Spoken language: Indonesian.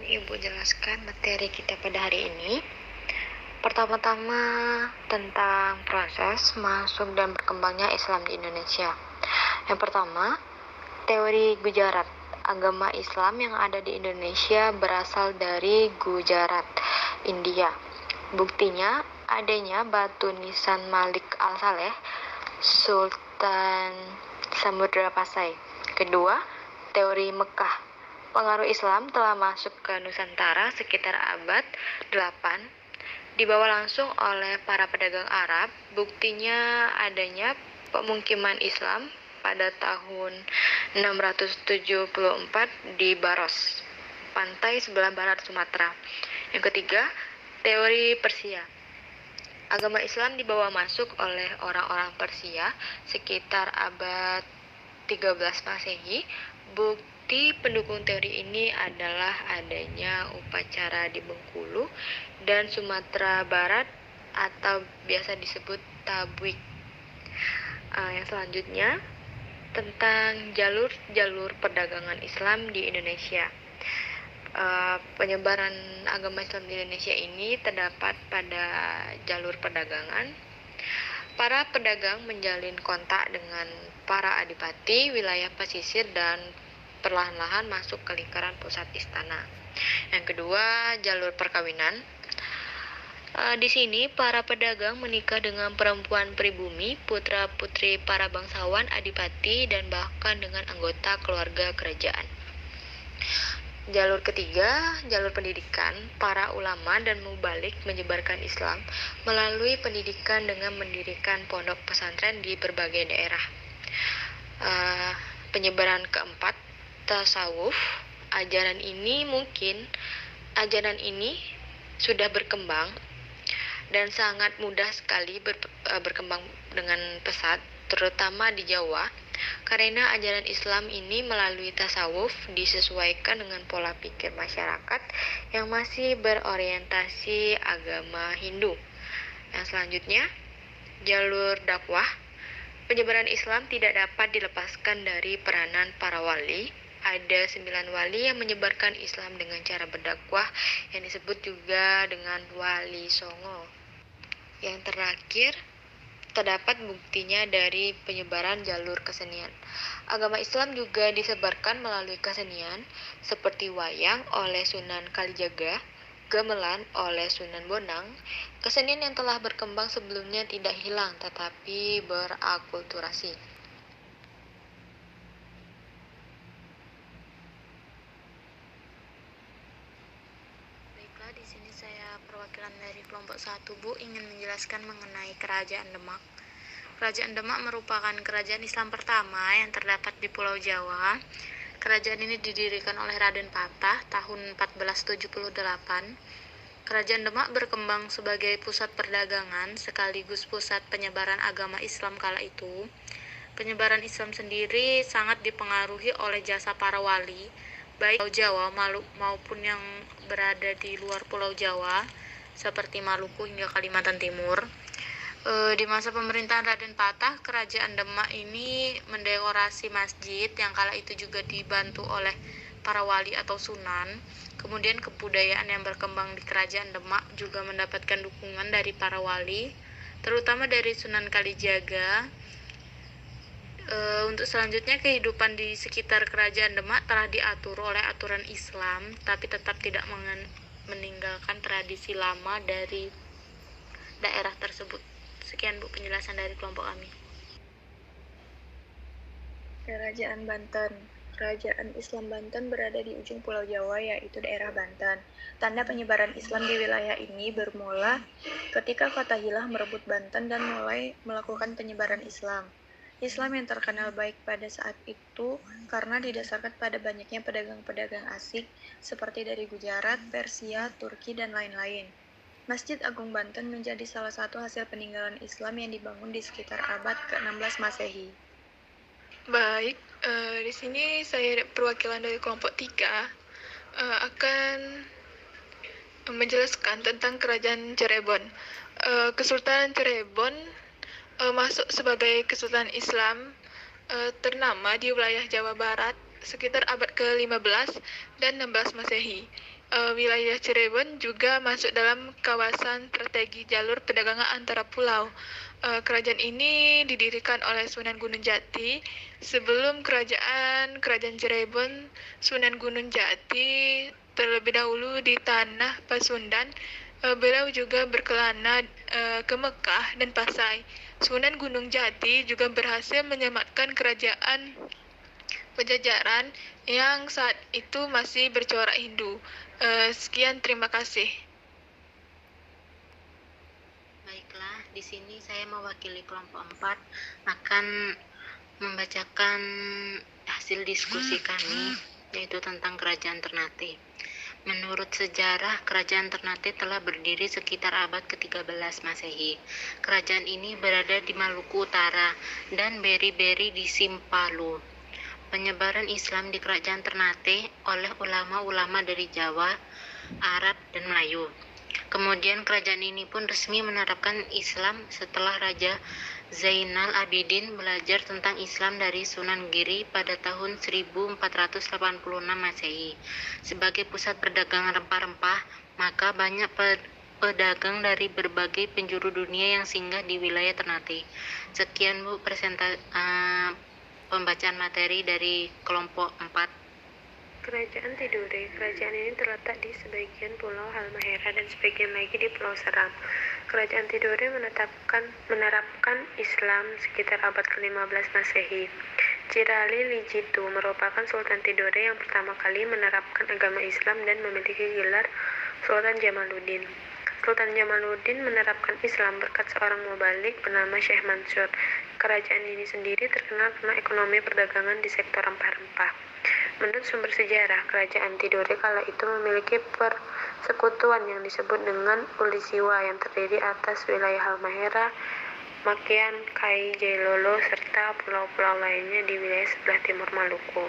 Ibu jelaskan materi kita pada hari ini. Pertama-tama tentang proses masuk dan berkembangnya Islam di Indonesia. Yang pertama, teori Gujarat. Agama Islam yang ada di Indonesia berasal dari Gujarat, India. Buktinya adanya batu nisan Malik Al-Saleh, Sultan Samudra Pasai. Kedua, teori Mekah. Pengaruh Islam telah masuk ke Nusantara sekitar abad 8, dibawa langsung oleh para pedagang Arab. Buktinya adanya pemukiman Islam pada tahun 674 di Baros, pantai sebelah barat Sumatera. Yang ketiga, teori Persia. Agama Islam dibawa masuk oleh orang-orang Persia sekitar abad 13 Masehi. Bukti pendukung teori ini adalah adanya upacara di Bengkulu dan Sumatera Barat atau biasa disebut tabwik. Yang selanjutnya tentang jalur perdagangan Islam di Indonesia. Penyebaran agama Islam di Indonesia ini terdapat pada jalur perdagangan. Para pedagang menjalin kontak dengan para adipati wilayah pesisir dan perlahan-lahan masuk ke lingkaran pusat istana. Yang kedua, jalur perkawinan. Di sini para pedagang menikah dengan perempuan pribumi, putra-putri para bangsawan, adipati, dan bahkan dengan anggota keluarga kerajaan. Jalur ketiga, jalur pendidikan. Para ulama dan mubalik menyebarkan Islam melalui pendidikan dengan mendirikan pondok pesantren di berbagai daerah. Penyebaran keempat, tasawuf. Ajaran ini sudah berkembang dan sangat mudah sekali berkembang dengan pesat, terutama di Jawa, karena ajaran Islam ini melalui tasawuf disesuaikan dengan pola pikir masyarakat yang masih berorientasi agama Hindu. Yang selanjutnya, jalur dakwah. Penyebaran Islam tidak dapat dilepaskan dari peranan para wali. Ada 9 wali yang menyebarkan Islam dengan cara berdakwah yang disebut juga dengan wali songo. Yang terakhir, terdapat buktinya dari penyebaran jalur kesenian. Agama Islam juga disebarkan melalui kesenian seperti wayang oleh Sunan Kalijaga, gamelan oleh Sunan Bonang. Kesenian yang telah berkembang sebelumnya tidak hilang tetapi berakulturasi. Baiklah, di sini saya perwakilan dari kelompok 1, Bu, ingin menjelaskan mengenai Kerajaan Demak. Kerajaan Demak merupakan kerajaan Islam pertama yang terdapat di Pulau Jawa. Kerajaan ini didirikan oleh Raden Patah tahun 1478. Kerajaan Demak berkembang sebagai pusat perdagangan sekaligus pusat penyebaran agama Islam kala itu. Penyebaran Islam sendiri sangat dipengaruhi oleh jasa para wali, baik Pulau Jawa maupun yang berada di luar Pulau Jawa, seperti Maluku hingga Kalimantan Timur. Di masa pemerintahan Raden Patah, Kerajaan Demak ini mendekorasi masjid yang kala itu juga dibantu oleh para wali atau sunan. Kemudian kebudayaan yang berkembang di Kerajaan Demak juga mendapatkan dukungan dari para wali, terutama dari Sunan Kalijaga. Untuk selanjutnya, kehidupan di sekitar Kerajaan Demak telah diatur oleh aturan Islam, tapi tetap tidak meninggalkan tradisi lama dari daerah tersebut. Sekian, Bu, penjelasan dari kelompok kami. Kerajaan Banten. Kerajaan Islam Banten berada di ujung Pulau Jawa, yaitu daerah Banten. Tanda penyebaran Islam di wilayah ini bermula ketika Fathaillah merebut Banten dan mulai melakukan penyebaran Islam. Islam yang terkenal baik pada saat itu karena didasarkan pada banyaknya pedagang-pedagang asing seperti dari Gujarat, Persia, Turki, dan lain-lain. Masjid Agung Banten menjadi salah satu hasil peninggalan Islam yang dibangun di sekitar abad ke-16 Masehi. Baik, di sini saya perwakilan dari kelompok 3 akan menjelaskan tentang Kerajaan Cirebon. Kesultanan Cirebon masuk sebagai kesultanan Islam ternama di wilayah Jawa Barat sekitar abad ke-15 dan 16 Masehi. Wilayah Cirebon juga masuk dalam kawasan strategi jalur perdagangan antara pulau. Kerajaan ini didirikan oleh Sunan Gunung Jati. Sebelum kerajaan Cirebon, Sunan Gunung Jati terlebih dahulu di tanah Pasundan. Beliau juga berkelana ke Mekah dan Pasai. Sunan Gunung Jati juga berhasil menyelamatkan kerajaan Pajajaran yang saat itu masih bercorak Hindu. Sekian, terima kasih. Baiklah, di sini saya mewakili kelompok 4 akan membacakan hasil diskusi kami, yaitu tentang Kerajaan Ternate. Menurut sejarah, Kerajaan Ternate telah berdiri sekitar abad ke-13 Masehi. Kerajaan ini berada di Maluku Utara dan Beri-Beri di Simpalu. Penyebaran Islam di Kerajaan Ternate oleh ulama-ulama dari Jawa, Arab, dan Melayu. Kemudian kerajaan ini pun resmi menerapkan Islam setelah Raja Zainal Abidin belajar tentang Islam dari Sunan Giri pada tahun 1486 Masehi. Sebagai pusat perdagangan rempah-rempah, maka banyak pedagang dari berbagai penjuru dunia yang singgah di wilayah Ternate. Sekian Bu pembacaan materi dari kelompok 4. Kerajaan Tidore. Kerajaan ini terletak di sebagian pulau Halmahera dan sebagian lagi di Pulau Seram. Kerajaan Tidore menerapkan Islam sekitar abad ke-15 Masehi. Cirali Lijitu merupakan Sultan Tidore yang pertama kali menerapkan agama Islam dan memiliki gelar Sultan Jamaluddin. Sultan Jamaluddin menerapkan Islam berkat seorang mubalik bernama Syekh Mansur. Kerajaan ini sendiri terkenal karena ekonomi perdagangan di sektor rempah-rempah. Menurut sumber sejarah, kerajaan Tidore kala itu memiliki persekutuan yang disebut dengan Ulisiwa yang terdiri atas wilayah Halmahera, Makian, Kai, Jailolo, serta pulau-pulau lainnya di wilayah sebelah timur Maluku.